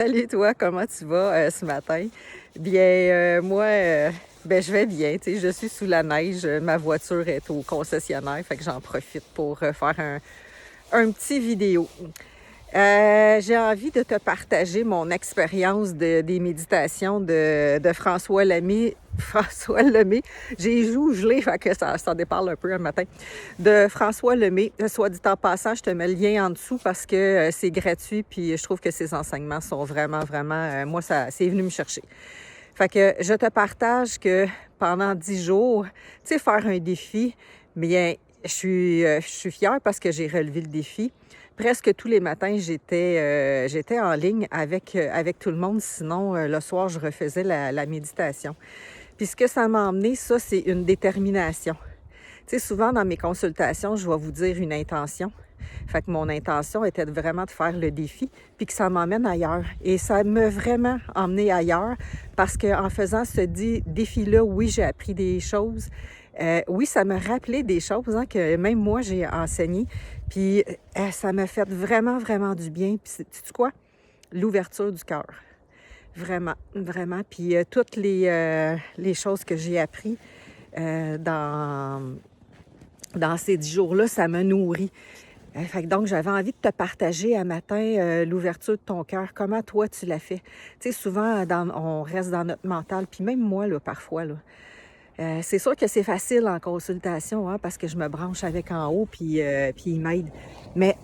Salut toi, comment tu vas ce matin? Bien, moi, je vais bien. Tu sais, je suis sous la neige. Ma voiture est au concessionnaire, fait que j'en profite pour faire un petit vidéo. J'ai envie de te partager mon expérience des méditations de François Lemay. François Lemay, j'ai les joues gelées, fait que ça déparle un peu un matin. De François Lemay. Soit dit en passant, je te mets le lien en dessous parce que c'est gratuit, puis je trouve que ses enseignements sont vraiment, moi, c'est venu me chercher. Fait que je te partage que pendant 10 jours, tu sais, faire un défi, bien, je suis fière parce que j'ai relevé le défi. Presque tous les matins, j'étais en ligne avec tout le monde. Sinon, le soir, je refaisais la méditation. Puis ce que ça m'a emmené, ça, c'est une détermination. Tu sais, souvent dans mes consultations, je vais vous dire une intention. Fait que mon intention était vraiment de faire le défi, puis que ça m'emmène ailleurs. Et ça m'a vraiment emmené ailleurs parce qu'en faisant ce défi-là, oui, j'ai appris des choses. Oui, ça m'a rappelé des choses que même moi, j'ai enseigné. Puis ça m'a fait vraiment du bien. Puis sais-tu quoi? L'ouverture du cœur. Vraiment. Puis toutes les choses que j'ai apprises dans ces 10 jours-là, ça m'a nourri. Fait que donc, j'avais envie de te partager un matin l'ouverture de ton cœur. Comment toi, tu l'as fait? Tu sais, souvent, on reste dans notre mental. Puis même moi, là, parfois, là, c'est sûr que c'est facile en consultation parce que je me branche avec en haut puis il m'aide. Mais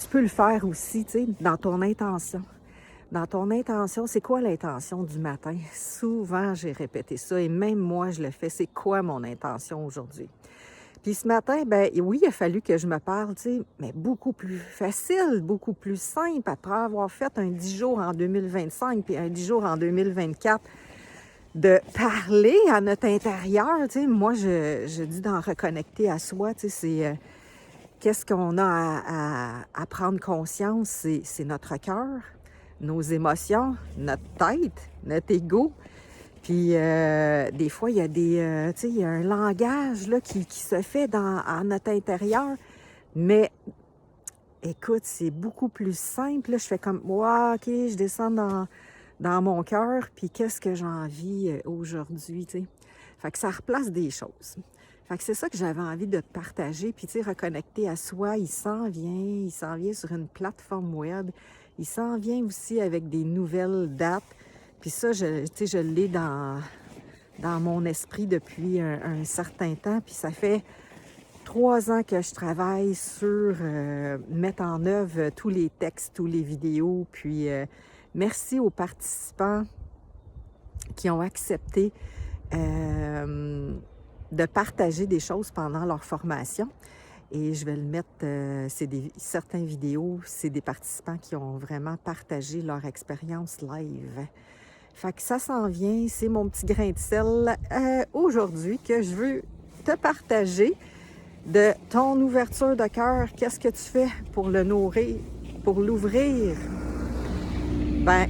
tu peux le faire aussi, tu sais, dans ton intention. Dans ton intention, c'est quoi l'intention du matin? Souvent, j'ai répété ça et même moi, je le fais. C'est quoi mon intention aujourd'hui? Puis ce matin, ben oui, il a fallu que je me parle, tu sais, mais beaucoup plus facile, beaucoup plus simple après avoir fait un 10 jours en 2025 puis un 10 jours en 2024, de parler à notre intérieur, tu sais. Moi, je dis d'en reconnecter à soi, tu sais, c'est qu'est-ce qu'on a à prendre conscience, c'est notre cœur, nos émotions, notre tête, notre ego. Puis des fois, il y a tu sais, il y a un langage là, qui se fait à notre intérieur. Mais écoute, c'est beaucoup plus simple. Là, je fais comme, wow, OK, je descends dans mon cœur, puis qu'est-ce que j'ai envie aujourd'hui, tu sais. Fait que ça replace des choses. Fait que c'est ça que j'avais envie de te partager. Puis, tu sais, reconnecter à soi, il s'en vient sur une plateforme web. Il s'en vient aussi avec des nouvelles dates. Puis ça, tu sais, je l'ai dans mon esprit depuis un certain temps. Puis ça fait 3 ans que je travaille sur mettre en œuvre tous les textes, tous les vidéos. Puis merci aux participants qui ont accepté de partager des choses pendant leur formation. Et je vais le mettre, certaines vidéos, c'est des participants qui ont vraiment partagé leur expérience live. Fait que ça s'en vient, c'est mon petit grain de sel aujourd'hui que je veux te partager de ton ouverture de cœur. Qu'est-ce que tu fais pour le nourrir, pour l'ouvrir? Ben,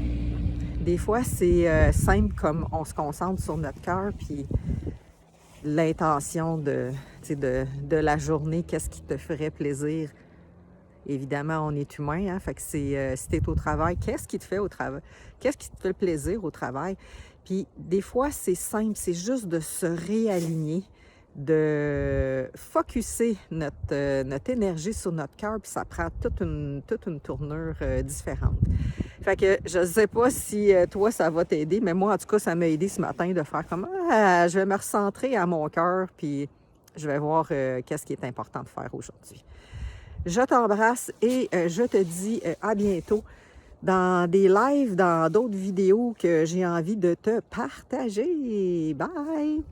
des fois, c'est simple comme on se concentre sur notre cœur, puis l'intention de la journée, qu'est-ce qui te ferait plaisir. Évidemment, on est humain, fait que si tu es au travail, qu'est-ce qui te fait au travail? Qu'est-ce qui te fait plaisir au travail? Puis des fois, c'est simple, c'est juste de se réaligner, de focusser notre énergie sur notre cœur, puis ça prend toute une tournure différente. Fait que je ne sais pas si toi, ça va t'aider, mais moi, en tout cas, ça m'a aidé ce matin de faire comme je vais me recentrer à mon cœur, puis je vais voir qu'est-ce qui est important de faire aujourd'hui. Je t'embrasse et je te dis à bientôt dans des lives, dans d'autres vidéos que j'ai envie de te partager. Bye!